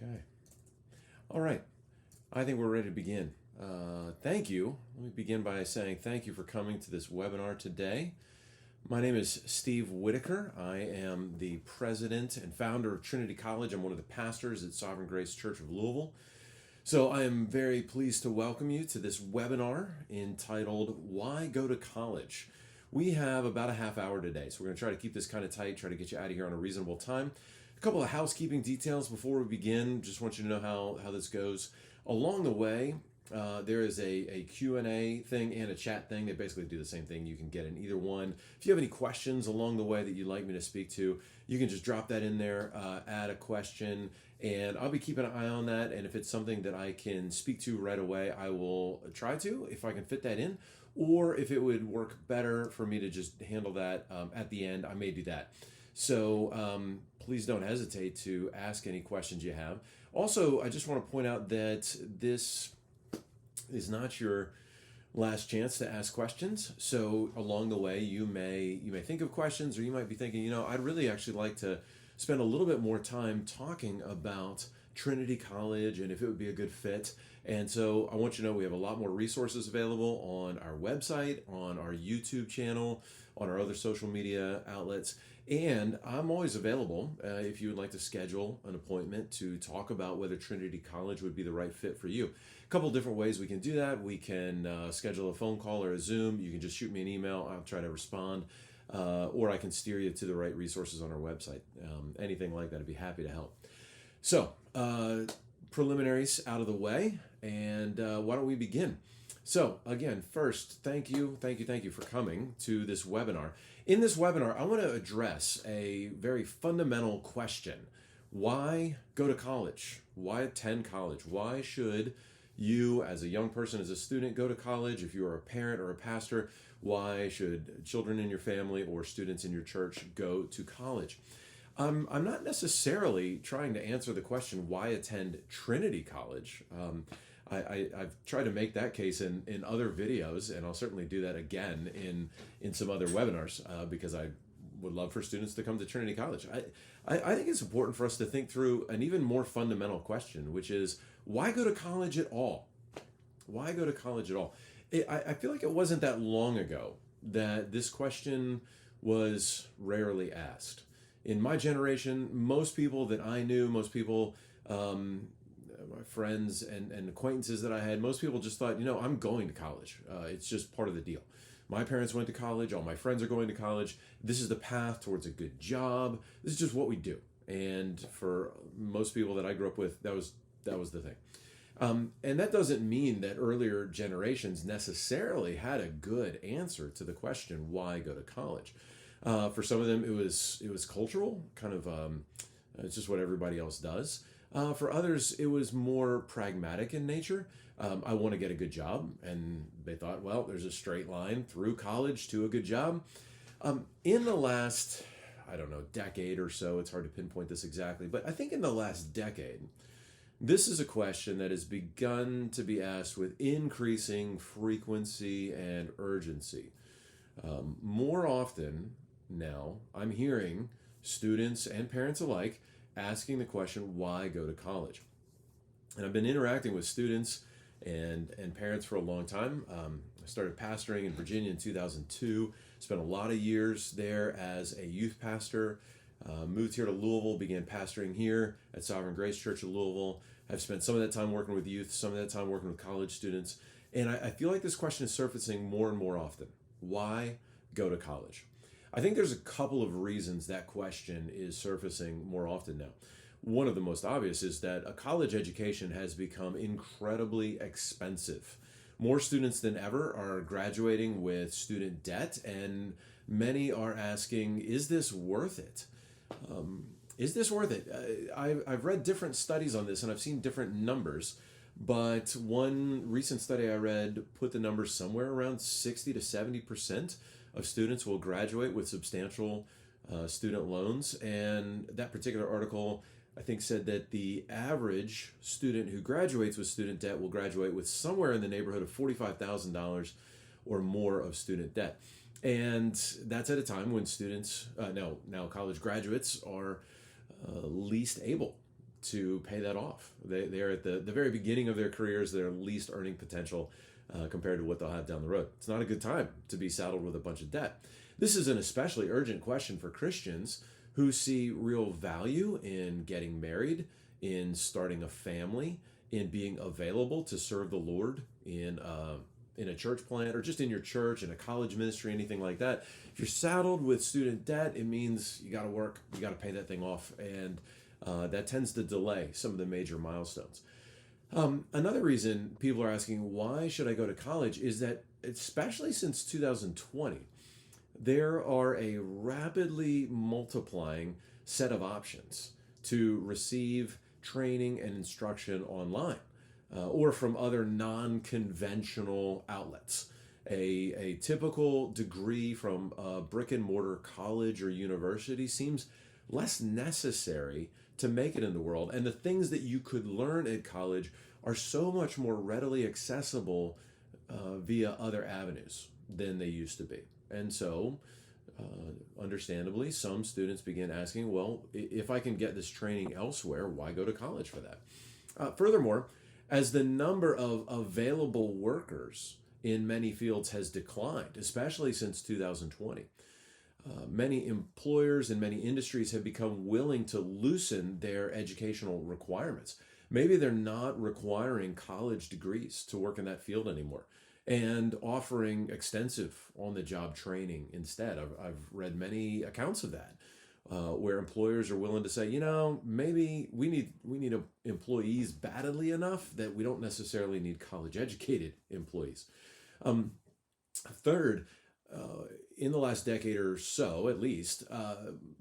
Okay. All right. I think we're ready to begin. Thank you. Let me begin by saying thank you for coming to this webinar today. My name is Steve Whitacre. I am the president and founder of Trinity College. I'm one of the pastors at Sovereign Grace Church of Louisville. So I am very pleased to welcome you to this webinar entitled Why Go to College? We have about a half hour today, so we're going to try to keep this kind of tight, try to get you out of here on a reasonable time. A couple of housekeeping details before we begin. Just want you to know how this goes. Along the way, there is a Q&A thing and a chat thing. They basically do the same thing. You can get in either one. If you have any questions along the way that you'd like me to speak to, you can just drop that in there, add a question, and I'll be keeping an eye on that. And if it's something that I can speak to right away, I will try to, if I can fit that in. Or if it would work better for me to just handle that at the end, I may do that. So please don't hesitate to ask any questions you have. Also, I just want to point out that this is not your last chance to ask questions. So along the way, you may think of questions, or you might be thinking, I'd really actually like to spend a little bit more time talking about Trinity College and if it would be a good fit. And so I want you to know we have a lot more resources available on our website, on our YouTube channel, on our other social media outlets. And I'm always available if you would like to schedule an appointment to talk about whether Trinity College would be the right fit for you. A couple different ways we can do that. We can schedule a phone call or a Zoom. You can just shoot me an email. I'll try to respond. Or I can steer you to the right resources on our website. Anything like that, I'd be happy to help. So, preliminaries out of the way, and why don't we begin? So again, first, thank you for coming to this webinar. In this webinar, I want to address a very fundamental question. Why go to college? Why attend college? Why should you, as a young person, as a student, go to college? If you are a parent or a pastor, why should children in your family or students in your church go to college? I'm not necessarily trying to answer the question, why attend Trinity College? I've tried to make that case in other videos, and I'll certainly do that again in some other webinars because I would love for students to come to Trinity College. I think it's important for us to think through an even more fundamental question, which is, why go to college at all? Why go to college at all? I feel like it wasn't that long ago that this question was rarely asked. In my generation, most people that I knew, most people, my friends and acquaintances that I had, most people just thought, I'm going to college. It's just part of the deal. My parents went to college. All my friends are going to college. This is the path towards a good job. This is just what we do. And for most people that I grew up with, that was the thing. And that doesn't mean that earlier generations necessarily had a good answer to the question, why go to college? For some of them, it was cultural, kind of it's just what everybody else does. For others, it was more pragmatic in nature. I want to get a good job, and they thought, well, there's a straight line through college to a good job. In the last, decade or so, it's hard to pinpoint this exactly, but I think in the last decade, this is a question that has begun to be asked with increasing frequency and urgency. More often now, I'm hearing students and parents alike asking the question, why go to college? And I've been interacting with students and parents for a long time. I started pastoring in Virginia in 2002, spent a lot of years there as a youth pastor, moved here to Louisville, began pastoring here at Sovereign Grace Church of Louisville. I've spent some of that time working with youth, some of that time working with college students. And I feel like this question is surfacing more and more often. Why go to college? I think there's a couple of reasons that question is surfacing more often now. One of the most obvious is that a college education has become incredibly expensive. More students than ever are graduating with student debt, and many are asking, is this worth it? Is this worth it? I've read different studies on this, and I've seen different numbers, but one recent study I read put the numbers somewhere around 60 to 70% of students will graduate with substantial student loans. And that particular article, I think, said that the average student who graduates with student debt will graduate with somewhere in the neighborhood of $45,000 or more of student debt. And that's at a time when students, now college graduates, are least able to pay that off. They're at the very beginning of their careers, their least earning potential compared to what they'll have down the road. It's not a good time to be saddled with a bunch of debt. This is an especially urgent question for Christians who see real value in getting married, in starting a family, in being available to serve the Lord in a church plant or just in your church, in a college ministry, anything like that. If you're saddled with student debt, it means you got to work, you got to pay that thing off, and that tends to delay some of the major milestones. Another reason people are asking, why should I go to college, is that, especially since 2020, there are a rapidly multiplying set of options to receive training and instruction online or from other non-conventional outlets. A typical degree from a brick and mortar college or university seems less necessary to make it in the world. And the things that you could learn at college are so much more readily accessible via other avenues than they used to be. And so, understandably, some students begin asking, well, if I can get this training elsewhere, why go to college for that? Furthermore, as the number of available workers in many fields has declined, especially since 2020, many employers and many industries have become willing to loosen their educational requirements. Maybe they're not requiring college degrees to work in that field anymore and offering extensive on-the-job training instead. I've read many accounts of that where employers are willing to say, maybe we need employees badly enough that we don't necessarily need college-educated employees. Third, in the last decade or so, at least,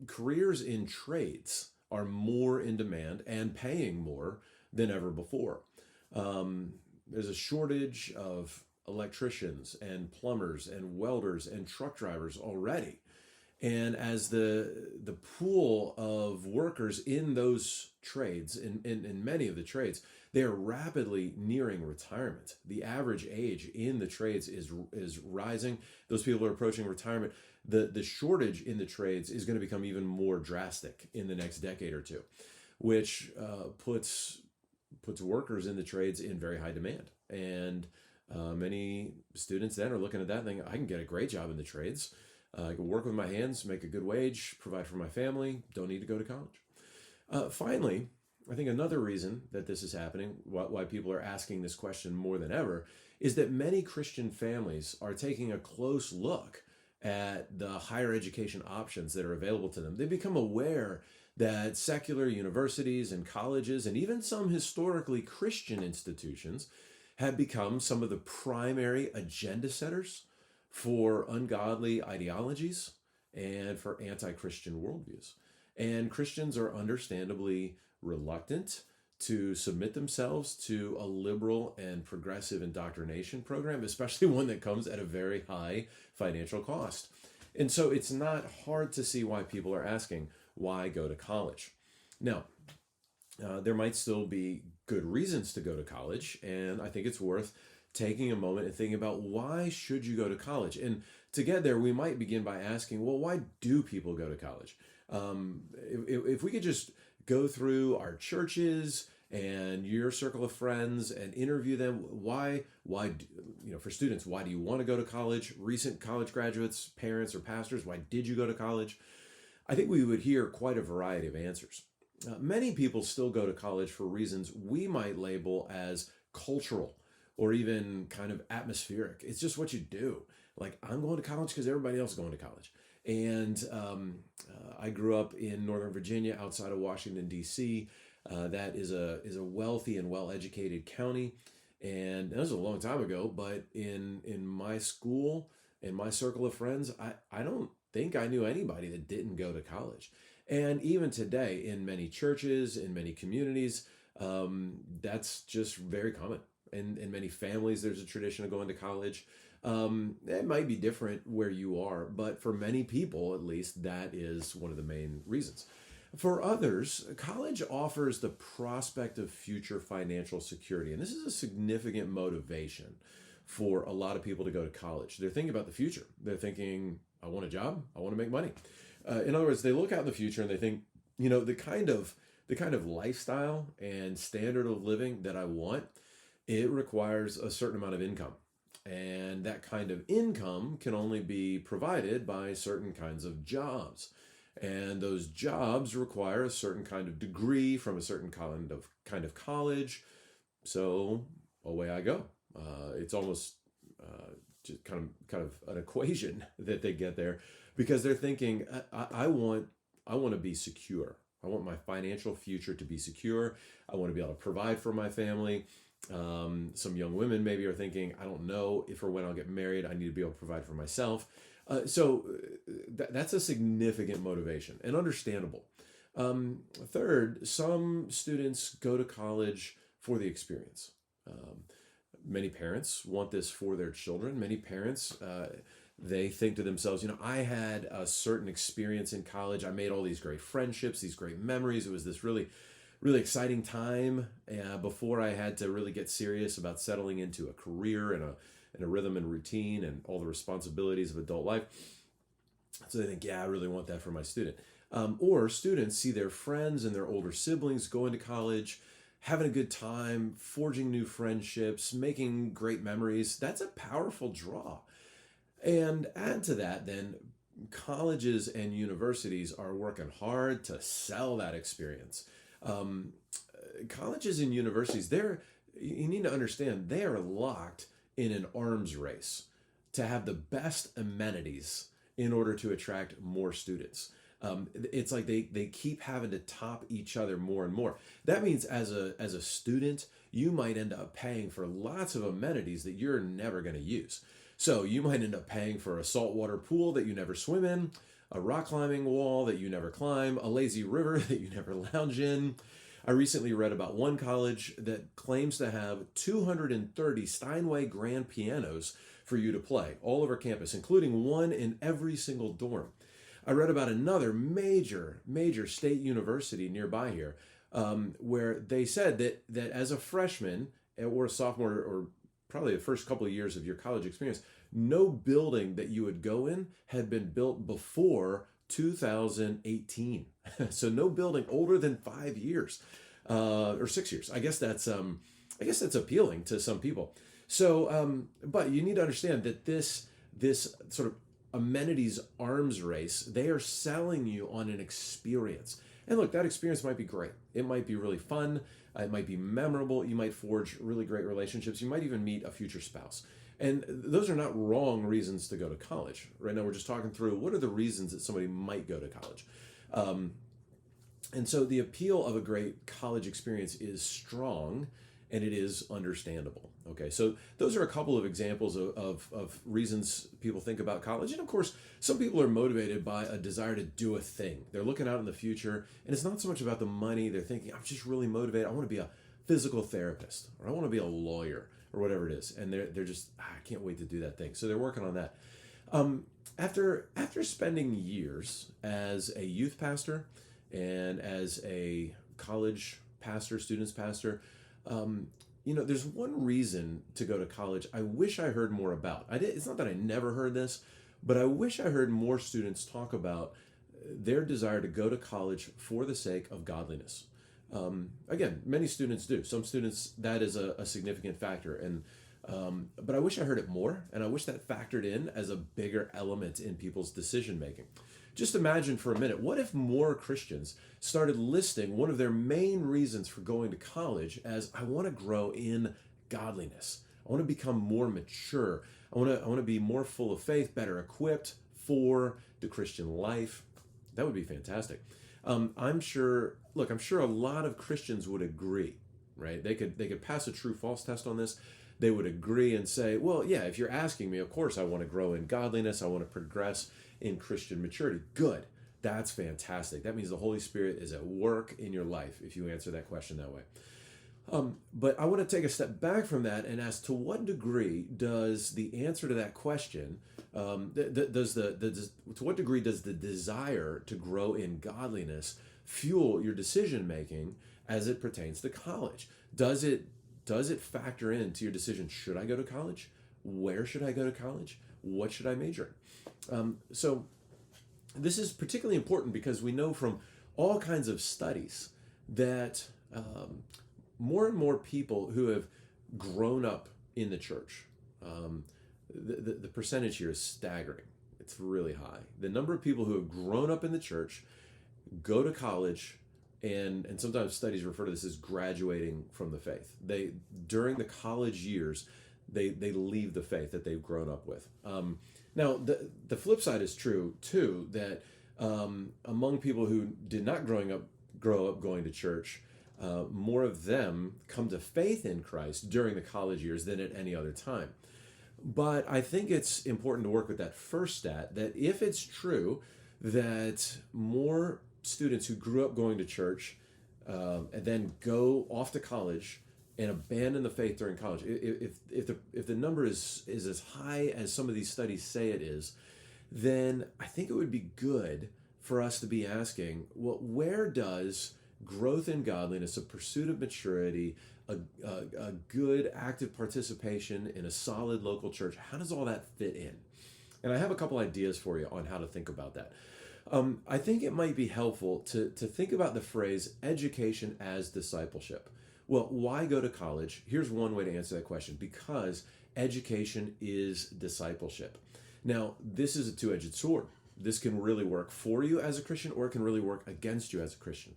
careers in trades are more in demand and paying more than ever before. There's a shortage of electricians and plumbers and welders and truck drivers already. And as the pool of workers in those trades, in many of the trades, they are rapidly nearing retirement. The average age in the trades is rising. Those people are approaching retirement. The shortage in the trades is going to become even more drastic in the next decade or two, which puts workers in the trades in very high demand. And many students then are looking at that thing. I can get a great job in the trades. I can work with my hands, make a good wage, provide for my family, don't need to go to college. Finally, I think another reason that this is happening, why people are asking this question more than ever, is that many Christian families are taking a close look at the higher education options that are available to them. They become aware that secular universities and colleges, and even some historically Christian institutions, have become some of the primary agenda setters for ungodly ideologies and for anti-Christian worldviews. And Christians are understandably reluctant to submit themselves to a liberal and progressive indoctrination program, especially one that comes at a very high financial cost. And so it's not hard to see why people are asking, why go to college? Now, there might still be good reasons to go to college, and I think it's worth taking a moment and thinking about, why should you go to college? And to get there, we might begin by asking, well, why do people go to college? If we could just go through our churches and your circle of friends and interview them, why, for students, why do you want to go to college? Recent college graduates, parents, or pastors, why did you go to college? I think we would hear quite a variety of answers. Many people still go to college for reasons we might label as cultural or even kind of atmospheric. It's just what you do. Like, I'm going to college because everybody else is going to college. And I grew up in Northern Virginia, outside of Washington, D.C. That is a wealthy and well-educated county. And that was a long time ago, but in my school, in my circle of friends, I don't think I knew anybody that didn't go to college. And even today, in many churches, in many communities, that's just very common. In many families, there's a tradition of going to college. It might be different where you are, but for many people, at least, that is one of the main reasons. For others, college offers the prospect of future financial security, and this is a significant motivation for a lot of people to go to college. They're thinking about the future. They're thinking, I want a job, I want to make money. In other words, they look out in the future and they think, the kind of the kind of lifestyle and standard of living that I want, it requires a certain amount of income. And that kind of income can only be provided by certain kinds of jobs. And those jobs require a certain kind of degree from a certain kind of college. So away I go. It's almost just kind of an equation that they get there, because they're thinking, I want to be secure. I want my financial future to be secure. I want to be able to provide for my family. Some young women maybe are thinking, I don't know if or when I'll get married. I need to be able to provide for myself. That's a significant motivation and understandable. Third, some students go to college for the experience. Many parents want this for their children. Many parents, they think to themselves, I had a certain experience in college. I made all these great friendships, these great memories. It was this really, really exciting time before I had to really get serious about settling into a career and a rhythm and routine and all the responsibilities of adult life. So they think, yeah, I really want that for my student. Or students see their friends and their older siblings going to college, having a good time, forging new friendships, making great memories. That's a powerful draw. And add to that, then, colleges and universities are working hard to sell that experience. Colleges and universities, you need to understand, they are locked in an arms race to have the best amenities in order to attract more students. It's like they keep having to top each other more and more. That means as a student, you might end up paying for lots of amenities that you're never going to use. So you might end up paying for a saltwater pool that you never swim in, a rock climbing wall that you never climb, a lazy river that you never lounge in. I recently read about one college that claims to have 230 Steinway grand pianos for you to play all over campus, including one in every single dorm. I read about another major state university nearby here, where they said that as a freshman or a sophomore, or probably the first couple of years of your college experience, no building that you would go in had been built before 2018. So no building older than 5 years or 6 years. I guess that's appealing to some people. So, but you need to understand that this sort of amenities arms race, they are selling you on an experience. And look, that experience might be great. It might be really fun. It might be memorable. You might forge really great relationships. You might even meet a future spouse. And those are not wrong reasons to go to college. Right now, we're just talking through what are the reasons that somebody might go to college. And so the appeal of a great college experience is strong, and it is understandable. Okay, so those are a couple of examples of reasons people think about college. And of course, some people are motivated by a desire to do a thing. They're looking out in the future, and it's not so much about the money. They're thinking, I'm just really motivated. I want to be a physical therapist, or I want to be a lawyer, or whatever it is. And they're just, I can't wait to do that thing. So they're working on that. After spending years as a youth pastor and as a college pastor, students pastor, there's one reason to go to college I wish I heard more about. It's not that I never heard this, but I wish I heard more students talk about their desire to go to college for the sake of godliness. Again, many students do. Some students, that is a significant factor. But I wish I heard it more, and I wish that factored in as a bigger element in people's decision making. Just imagine for a minute, what if more Christians started listing one of their main reasons for going to college as, I want to grow in godliness. I want to become more mature. I want to be more full of faith, better equipped for the Christian life. That would be fantastic. I'm sure a lot of Christians would agree, right? They could pass a true false test on this. They would agree and say, well, yeah, if you're asking me, of course I want to grow in godliness. I want to progress in Christian maturity. Good. That's fantastic. That means the Holy Spirit is at work in your life if you answer that question that way. But I want to take a step back from that and ask, to what degree does the answer to that question, to what degree does the desire to grow in godliness fuel your decision making as it pertains to college? Does it factor into your decision? Should I go to college? Where should I go to college? What should I major in? So this is particularly important because we know from all kinds of studies that more and more people who have grown up in the church, the percentage here is staggering. It's really high. The number of people who have grown up in the church, go to college, and sometimes studies refer to this as graduating from the faith. They, during the college years, they leave the faith that they've grown up with. Now, the flip side is true too, that among people who did not grow up going to church, more of them come to faith in Christ during the college years than at any other time. But I think it's important to work with that first stat, that if it's true that more students who grew up going to church and then go off to college and abandon the faith during college, if the number is as high as some of these studies say it is, then I think it would be good for us to be asking, well, where does growth in godliness, a pursuit of maturity, a good active participation in a solid local church, how does all that fit in? And I have a couple ideas for you on how to think about that. I think it might be helpful to think about the phrase education as discipleship. Well, why go to college? Here's one way to answer that question: because education is discipleship. Now, this is a two-edged sword. This can really work for you as a Christian, or it can really work against you as a Christian.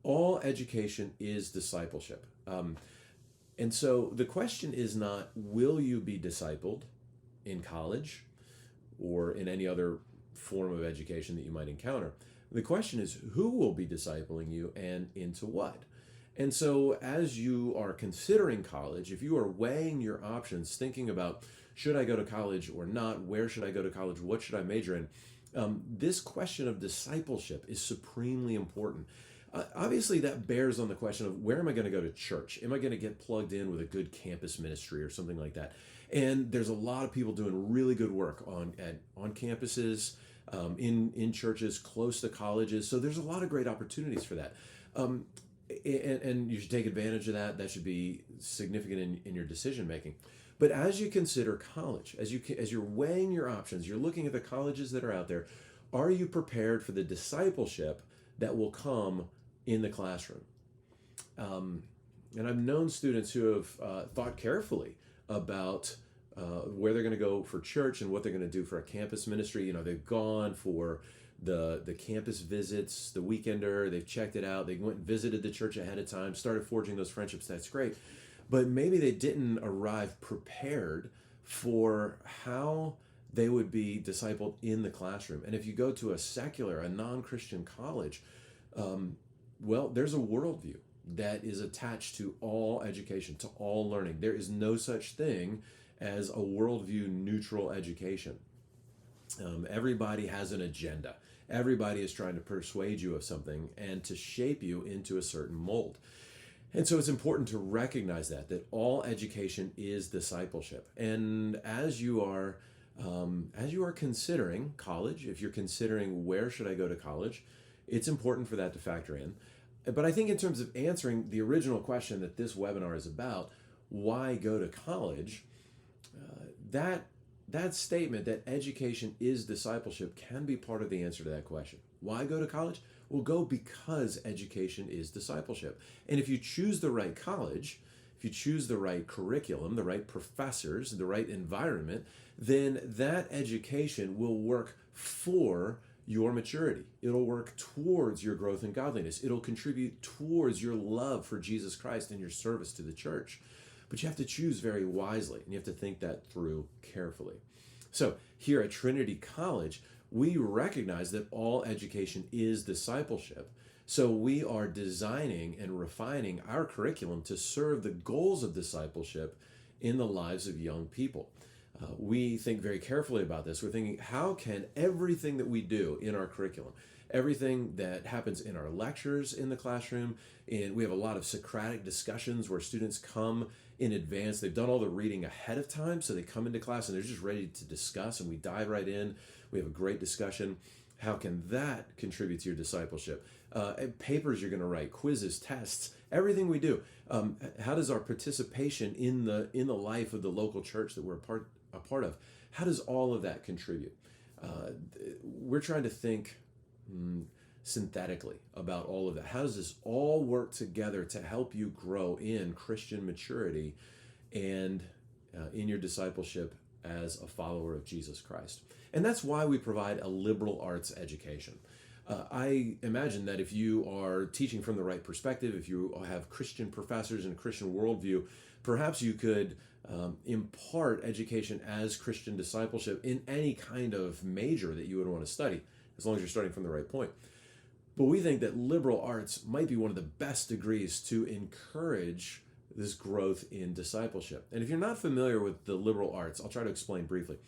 All education is discipleship. And so the question is not, will you be discipled in college or in any other form of education that you might encounter? The question is, who will be discipling you and into what? And so as you are considering college, if you are weighing your options, thinking about, should I go to college or not? Where should I go to college? What should I major in? This question of discipleship is supremely important. Obviously, that bears on the question of, where am I going to go to church? Am I going to get plugged in with a good campus ministry or something like that? And there's a lot of people doing really good work on campuses, in churches close to colleges. So there's a lot of great opportunities for that. And you should take advantage of that. That should be significant in your decision making. But as you consider college, as you're weighing your options, you're looking at the colleges that are out there, are you prepared for the discipleship that will come in the classroom? And I've known students who have thought carefully about where they're going to go for church and what they're going to do for a campus ministry. You know, they've gone for the campus visits, the weekender, they've checked it out, they went and visited the church ahead of time, started forging those friendships. That's great. But maybe they didn't arrive prepared for how they would be discipled in the classroom. And if you go to a non-Christian college, well, there's a worldview that is attached to all education, to all learning. There is no such thing as a worldview neutral education. Everybody has an agenda. Everybody is trying to persuade you of something and to shape you into a certain mold. And so it's important to recognize that all education is discipleship. And as you are considering college, if you're considering where should I go to college, it's important for that to factor in. But I think in terms of answering the original question that this webinar is about, why go to college, that statement that education is discipleship can be part of the answer to that question. Why go to college? Well, go because education is discipleship. And if you choose the right college, if you choose the right curriculum, the right professors, the right environment, then that education will work for your maturity. It'll work towards your growth in godliness. It'll contribute towards your love for Jesus Christ and your service to the church. But you have to choose very wisely, and you have to think that through carefully. So here at Trinity College, we recognize that all education is discipleship. So we are designing and refining our curriculum to serve the goals of discipleship in the lives of young people. We think very carefully about this. We're thinking, how can everything that we do in our curriculum, everything that happens in our lectures in the classroom, and we have a lot of Socratic discussions where students come in advance. They've done all the reading ahead of time, so they come into class and they're just ready to discuss, and we dive right in. We have a great discussion. How can that contribute to your discipleship? Papers you're going to write, quizzes, tests, everything we do. How does our participation in the life of the local church that we're a part of, how does all of that contribute? We're trying to think synthetically about all of that. How does this all work together to help you grow in Christian maturity and in your discipleship as a follower of Jesus Christ? And that's why we provide a liberal arts education. I imagine that if you are teaching from the right perspective, if you have Christian professors and a Christian worldview, perhaps you could impart education as Christian discipleship in any kind of major that you would want to study, as long as you're starting from the right point. But we think that liberal arts might be one of the best degrees to encourage this growth in discipleship. And if you're not familiar with the liberal arts, I'll try to explain briefly.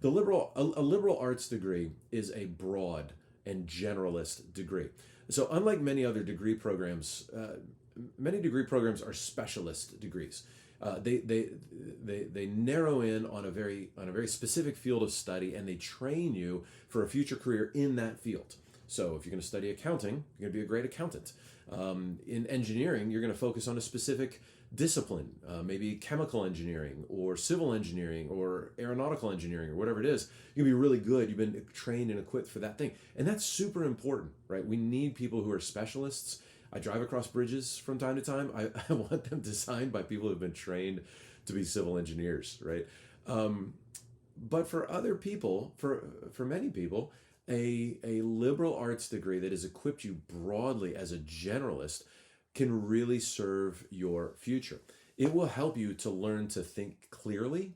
A liberal arts degree is a broad and generalist degree. So unlike many other degree programs, many degree programs are specialist degrees. They narrow in on a very specific field of study, and they train you for a future career in that field. So if you're going to study accounting, you're going to be a great accountant. In engineering, you're going to focus on a specific discipline, maybe chemical engineering or civil engineering or aeronautical engineering or whatever it is. You're going to be really good. You've been trained and equipped for that thing. And that's super important, right? We need people who are specialists. I drive across bridges from time to time. I want them designed by people who have been trained to be civil engineers, right? But for other people, for many people, a liberal arts degree that has equipped you broadly as a generalist can really serve your future. It will help you to learn to think clearly,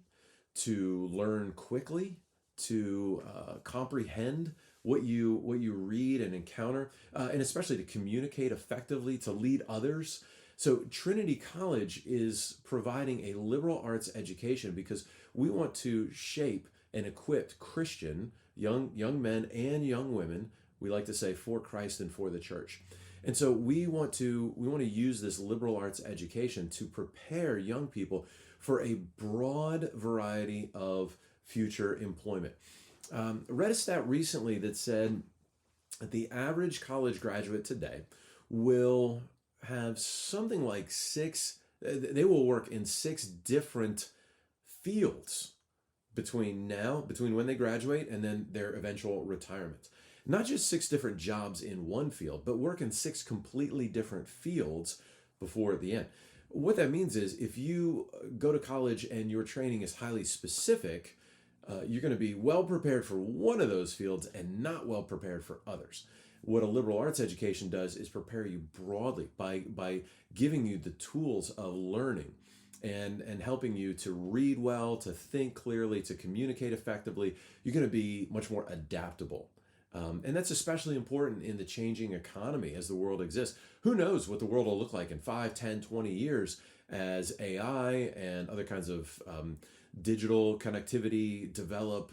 to learn quickly, to comprehend what you read and encounter, and especially to communicate effectively, to lead others. So Trinity College is providing a liberal arts education because we want to shape and equip Christian young men and young women, we like to say, for Christ and for the church. And so we want to use this liberal arts education to prepare young people for a broad variety of future employment. Read a stat recently that said that the average college graduate today will have something like they will work in 6 different fields between when they graduate and then their eventual retirement. Not just 6 different jobs in one field, but work in 6 completely different fields before the end. What that means is if you go to college and your training is highly specific, you're going to be well prepared for one of those fields and not well prepared for others. What a liberal arts education does is prepare you broadly by giving you the tools of learning and helping you to read well, to think clearly, to communicate effectively. You're going to be much more adaptable. And that's especially important in the changing economy as the world exists. Who knows what the world will look like in 5, 10, 20 years as AI and other kinds of digital connectivity develop.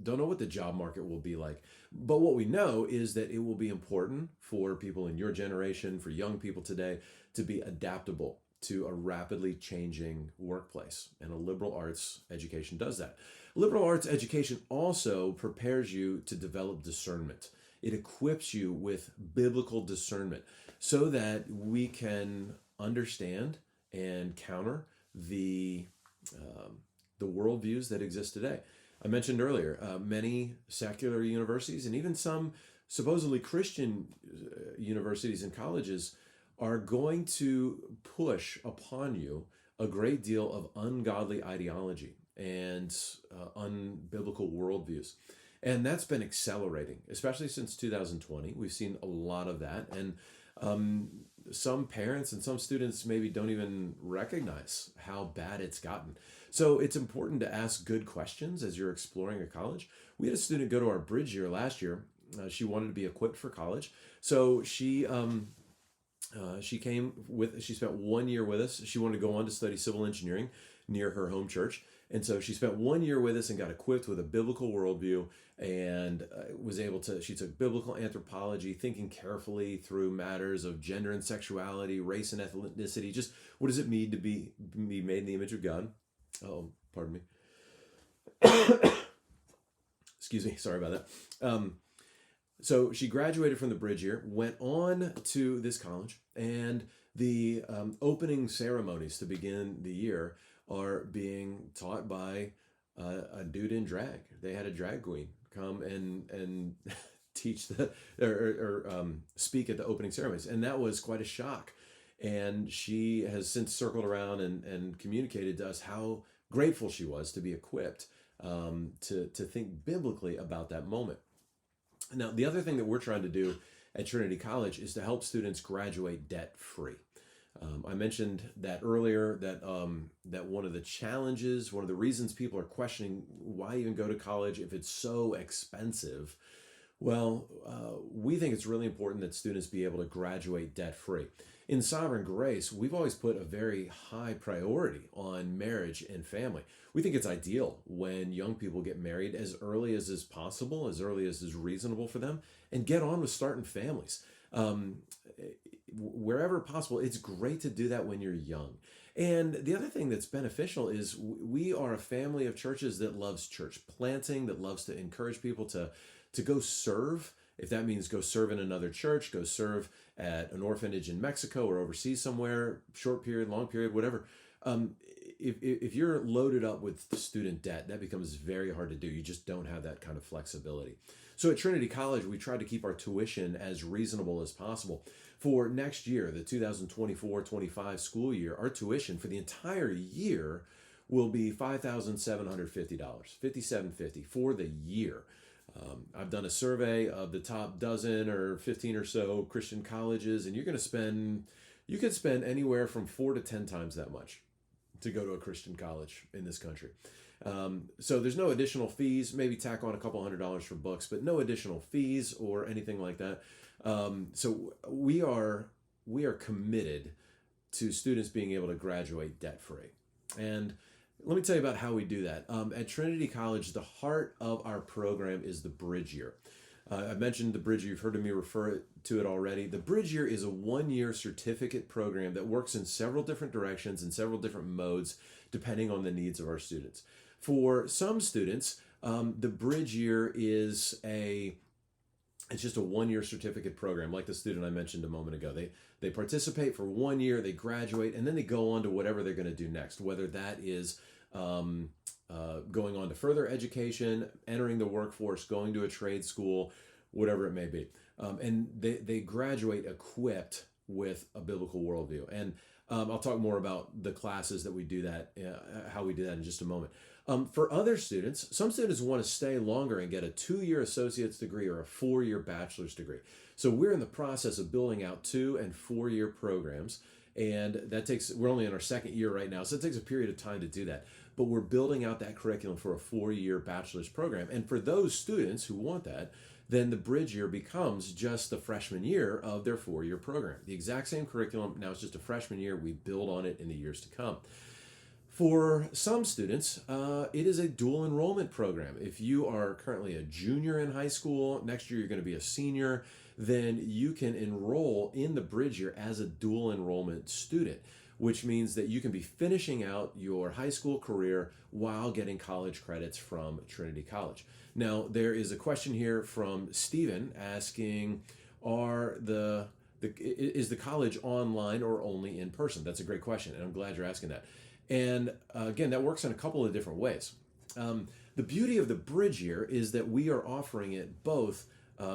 Don't know what the job market will be like. But what we know is that it will be important for people in your generation, for young people today, to be adaptable to a rapidly changing workplace. And a liberal arts education does that. Liberal arts education also prepares you to develop discernment. It equips you with biblical discernment so that we can understand and counter the worldviews that exist today. I mentioned earlier, many secular universities and even some supposedly Christian universities and colleges are going to push upon you a great deal of ungodly ideology and unbiblical worldviews. And that's been accelerating, especially since 2020. We've seen a lot of that. And some parents and some students maybe don't even recognize how bad it's gotten. So it's important to ask good questions as you're exploring a college. We had a student go to our bridge year last year. She wanted to be equipped for college. So she spent 1 year with us. She wanted to go on to study civil engineering near her home church. And so she spent 1 year with us and got equipped with a biblical worldview and she took biblical anthropology, thinking carefully through matters of gender and sexuality, race and ethnicity. Just what does it mean to be made in the image of God? Oh, pardon me. Excuse me. Sorry about that. So she graduated from the bridge year, went on to this college, and the opening ceremonies to begin the year are being taught by a dude in drag. They had a drag queen come and teach speak at the opening ceremonies, and that was quite a shock. And she has since circled around and communicated to us how grateful she was to be equipped to think biblically about that moment. Now, the other thing that we're trying to do at Trinity College is to help students graduate debt-free. I mentioned that earlier, that one of the challenges, one of the reasons people are questioning why even go to college if it's so expensive. Well, we think it's really important that students be able to graduate debt-free. In Sovereign Grace, we've always put a very high priority on marriage and family. We think it's ideal when young people get married as early as is possible, as early as is reasonable for them, and get on with starting families. Wherever possible, it's great to do that when you're young. And the other thing that's beneficial is we are a family of churches that loves church planting, that loves to encourage people to go serve. If that means go serve in another church, go serve at an orphanage in Mexico or overseas somewhere, short period, long period, whatever. If you're loaded up with student debt, that becomes very hard to do. You just don't have that kind of flexibility. So at Trinity College, we try to keep our tuition as reasonable as possible. For next year, the 2024-25 school year, our tuition for the entire year will be $5,750, $5,750 for the year. I've done a survey of the top dozen or 15 or so Christian colleges, and you could spend anywhere from 4 to 10 times that much to go to a Christian college in this country. So there's no additional fees, maybe tack on a couple $100 for books, but no additional fees or anything like that. So we are committed to students being able to graduate debt-free. And let me tell you about how we do that. At Trinity College, the heart of our program is the Bridge Year. I mentioned the Bridge Year. You've heard me refer to it already. The Bridge Year is a one-year certificate program that works in several different directions and several different modes, depending on the needs of our students. For some students, the Bridge Year is it's just a one-year certificate program, like the student I mentioned a moment ago. They participate for 1 year, they graduate, and then they go on to whatever they're going to do next, whether that is going on to further education, entering the workforce, going to a trade school, whatever it may be. And they graduate equipped with a biblical worldview. And I'll talk more about the classes that we do that, how we do that in just a moment. For other students, some students want to stay longer and get a 2-year associate's degree or a 4-year bachelor's degree. So we're in the process of building out 2- and 4-year programs. And we're only in our second year right now, so it takes a period of time to do that. But we're building out that curriculum for a 4-year bachelor's program. And for those students who want that, then the Bridge Year becomes just the freshman year of their 4-year program. The exact same curriculum, now it's just a freshman year. We build on it in the years to come. For some students, it is a dual enrollment program. If you are currently a junior in high school, next year you're going to be a senior, then you can enroll in the Bridge Year as a dual enrollment student, which means that you can be finishing out your high school career while getting college credits from Trinity College. Now, there is a question here from Stephen asking, is the college online or only in person? That's a great question, and I'm glad you're asking that. And again, that works in a couple of different ways. The beauty of the Bridge Year is that we are offering it both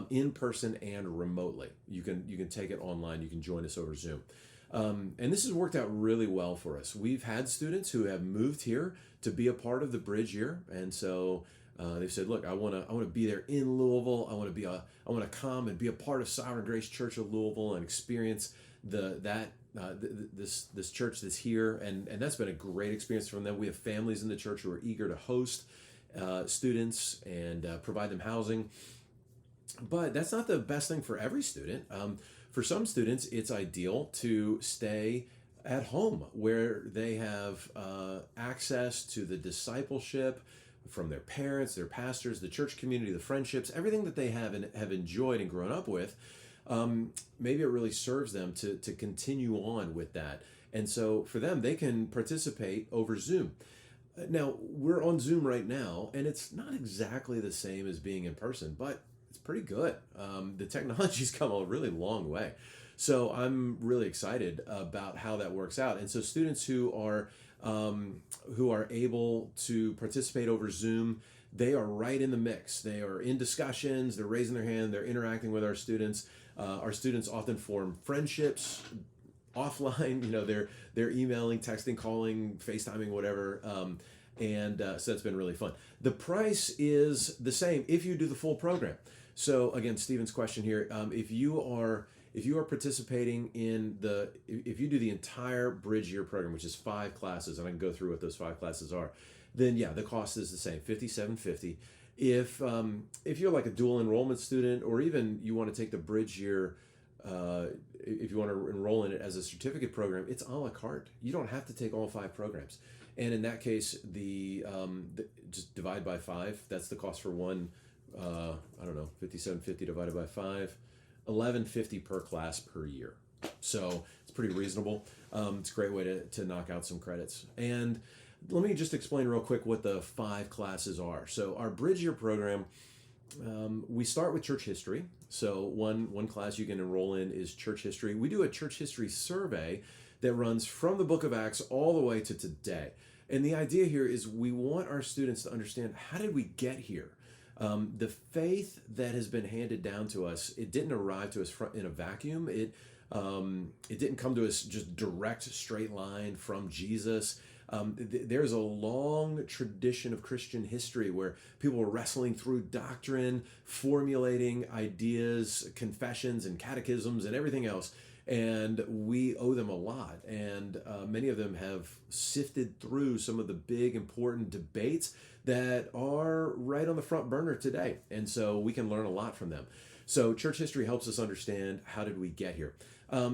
in person and remotely. You can take it online. You can join us over Zoom. And this has worked out really well for us. We've had students who have moved here to be a part of the Bridge Year, and so they've said, "Look, I want to be there in Louisville. I want to come and be a part of Sovereign Grace Church of Louisville and experience this church that's here." And that's been a great experience from them. We have families in the church who are eager to host students and provide them housing. But that's not the best thing for every student. For some students, it's ideal to stay at home where they have access to the discipleship from their parents, their pastors, the church community, the friendships, everything that they have enjoyed and grown up with. Maybe it really serves them to continue on with that. And so for them, they can participate over Zoom. Now, we're on Zoom right now, and it's not exactly the same as being in person, but it's pretty good. The technology's come a really long way. So I'm really excited about how that works out. And so students who are able to participate over Zoom, they are right in the mix. They are in discussions, they're raising their hand, they're interacting with our students. Our students often form friendships offline. They're emailing, texting, calling, FaceTiming, whatever. So that's been really fun. The price is the same if you do the full program. So again, Stephen's question here: if you are participating if you do the entire bridge year program, which is 5 classes, and I can go through what those 5 classes are, then yeah, the cost is the same, $57.50. If you're like a dual enrollment student, or even you want to take the bridge year, if you want to enroll in it as a certificate program, it's a la carte. You don't have to take all 5 programs. And in that case, just divide by 5. That's the cost for one. I don't know, $57.50 divided by 5, $11.50 per class per year. So it's pretty reasonable. It's a great way to knock out some credits. And let me just explain real quick what the 5 classes are. So our bridge year program, we start with church history. So one class you can enroll in is church history. We do a church history survey that runs from the book of Acts all the way to today. And the idea here is we want our students to understand, how did we get here? The faith that has been handed down to us, it didn't arrive to us in a vacuum. It didn't come to us just direct, straight line from Jesus. There's a long tradition of Christian history where people were wrestling through doctrine, formulating ideas, confessions and catechisms and everything else. And we owe them a lot. And many of them have sifted through some of the big, important debates that are right on the front burner today. And so we can learn a lot from them. So church history helps us understand, how did we get here?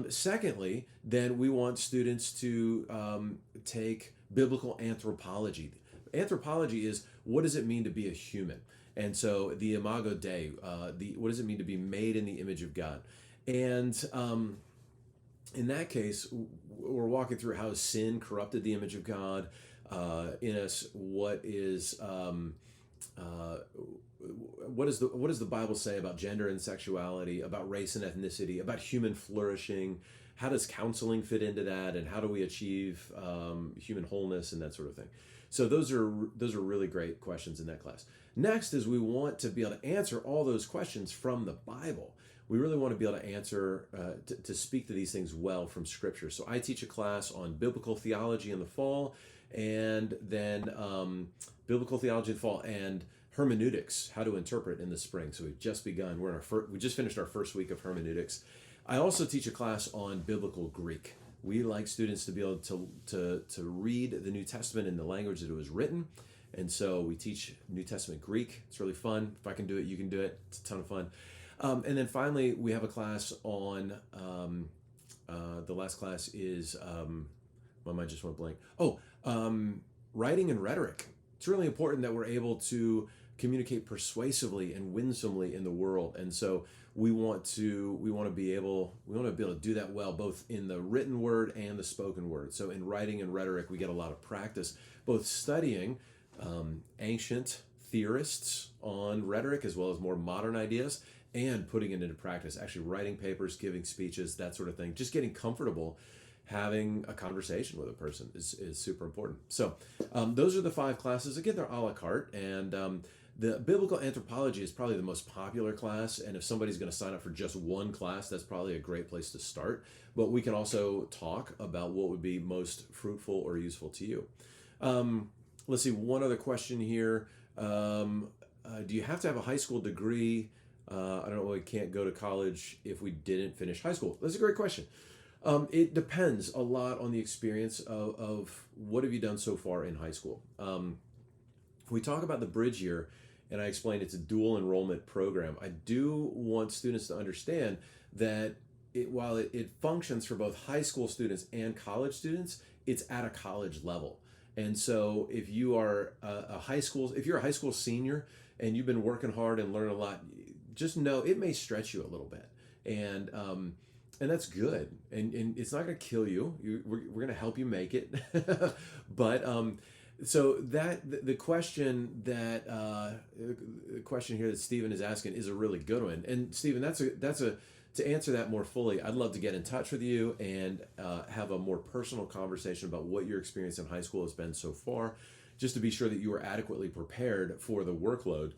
Secondly, then we want students to take biblical anthropology. Anthropology is, what does it mean to be a human? And so the Imago Dei, what does it mean to be made in the image of God? And in that case, we're walking through how sin corrupted the image of God in us. What does the Bible say about gender and sexuality, about race and ethnicity, about human flourishing? How does counseling fit into that, and how do we achieve human wholeness and that sort of thing? So those are really great questions in that class. Next is, we want to be able to answer all those questions from the Bible. We really want to be able to answer, to speak to these things well from Scripture. So I teach a class on biblical theology in the fall, and then biblical theology in the fall and hermeneutics, how to interpret in the spring. So we've just begun. We just finished our first week of hermeneutics. I also teach a class on biblical Greek. We like students to be able to read the New Testament in the language that it was written. And so we teach New Testament Greek. It's really fun. If I can do it, you can do it. It's a ton of fun. And then finally, we have a class on, the last class is, my mind just went blank. Writing and rhetoric. It's really important that we're able to communicate persuasively and winsomely in the world. And so we want to be able to do that well, both in the written word and the spoken word. So in writing and rhetoric, we get a lot of practice, both studying ancient theorists on rhetoric as well as more modern ideas, and putting it into practice, actually writing papers, giving speeches, that sort of thing. Just getting comfortable having a conversation with a person is super important. So those are the 5 classes. Again, they're a la carte, and the biblical anthropology is probably the most popular class. And if somebody's going to sign up for just one class, that's probably a great place to start. But we can also talk about what would be most fruitful or useful to you. Let's see, one other question here. Do you have to have a high school degree? I don't know, we can't go to college if we didn't finish high school. That's a great question. It depends a lot on the experience of what have you done so far in high school. If we talk about the bridge year, and I explained it's a dual enrollment program, I do want students to understand that while it functions for both high school students and college students, it's at a college level. And so if you are if you're a high school senior and you've been working hard and learned a lot, just know it may stretch you a little bit. And that's good. And it's not going to kill you. We're going to help you make it. But so the question here that Stephen is asking is a really good one. And Stephen, to answer that more fully, I'd love to get in touch with you and have a more personal conversation about what your experience in high school has been so far. just to be sure that you are adequately prepared for the workload.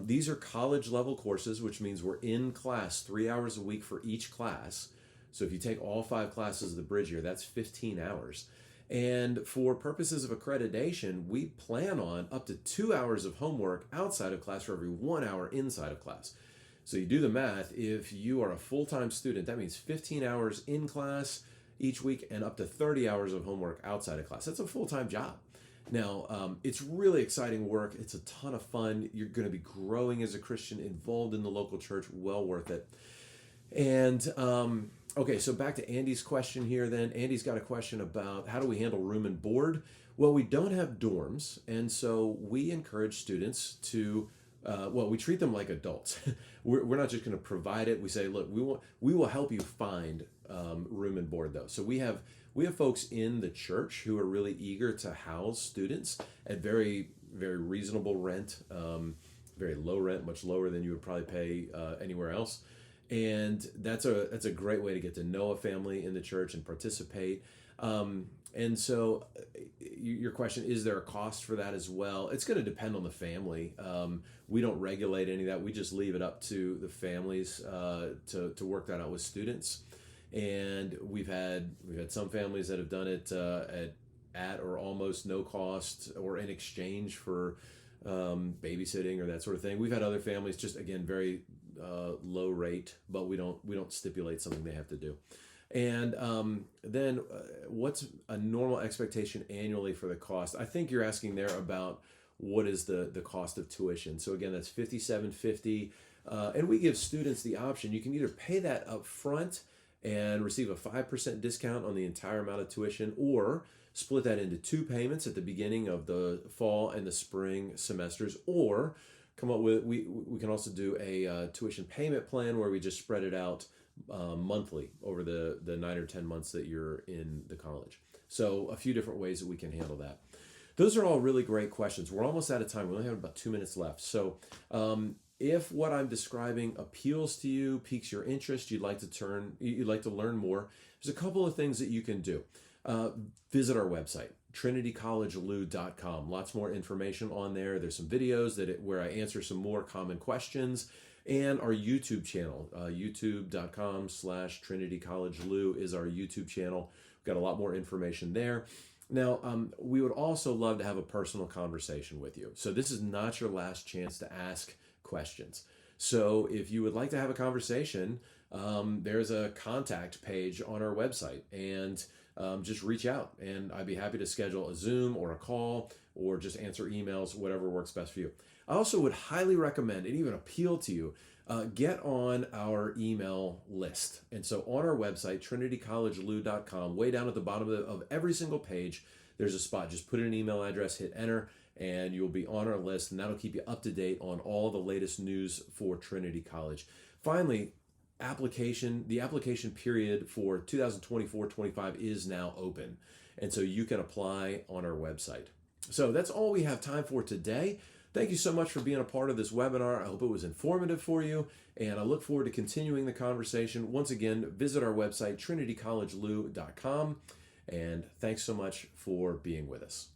These are college level courses, which means we're in class 3 hours a week for each class. So if you take all 5 classes of the bridge year, that's 15 hours. And for purposes of accreditation, we plan on up to 2 hours of homework outside of class for every 1 hour inside of class. So you do the math. If you are a full-time student, that means 15 hours in class each week and up to 30 hours of homework outside of class. That's a full-time job. Now, it's really exciting work. It's a ton of fun. You're going to be growing as a Christian, involved in the local church, well worth it. And okay, so back to Andy's question here then. Andy's got a question about how do we handle room and board? Well, we don't have dorms, and so we encourage students to, we treat them like adults. We're not just going to provide it. We say, look, we will help you find room and board though. So we have folks in the church who are really eager to house students at very, very reasonable rent, very low rent, much lower than you would probably pay anywhere else. And that's a great way to get to know a family in the church and participate. And so your question, is there a cost for that as well? It's going to depend on the family. We don't regulate any of that. We just leave it up to the families to work that out with students. And we've had some families that have done it at or almost no cost or in exchange for babysitting or that sort of thing. We've had other families just, again, very low rate, but we don't stipulate something they have to do. And then what's a normal expectation annually for the cost? I think you're asking there about what is the cost of tuition. So again, that's $57.50, and we give students the option. You can either pay that up front and receive a 5% discount on the entire amount of tuition, or split that into 2 payments at the beginning of the fall and the spring semesters, or come up with, we can also do a tuition payment plan where we just spread it out monthly over the 9 or 10 months that you're in the college. So a few different ways that we can handle that. Those are all really great questions. We're almost out of time. We only have about 2 minutes left. So if what I'm describing appeals to you, piques your interest, you'd like to learn more, there's a couple of things that you can do. Visit our website, trinitycollegelou.com. Lots more information on there. There's some videos where I answer some more common questions. And our YouTube channel, youtube.com/trinitycollegelou is our YouTube channel. We've got a lot more information there. Now, we would also love to have a personal conversation with you. So this is not your last chance to ask questions. So if you would like to have a conversation, there's a contact page on our website, and just reach out, and I'd be happy to schedule a Zoom or a call or just answer emails, whatever works best for you. I also would highly recommend and even appeal to you, get on our email list. And so on our website, trinitycollegelou.com, way down at the bottom of every single page, there's a spot. Just put in an email address, hit enter, and you'll be on our list, and that'll keep you up to date on all the latest news for Trinity College. Finally, the application period for 2024-25 is now open, and so you can apply on our website. So that's all we have time for today. Thank you so much for being a part of this webinar. I hope it was informative for you, and I look forward to continuing the conversation. Once again, visit our website, trinitycollegelou.com, and thanks so much for being with us.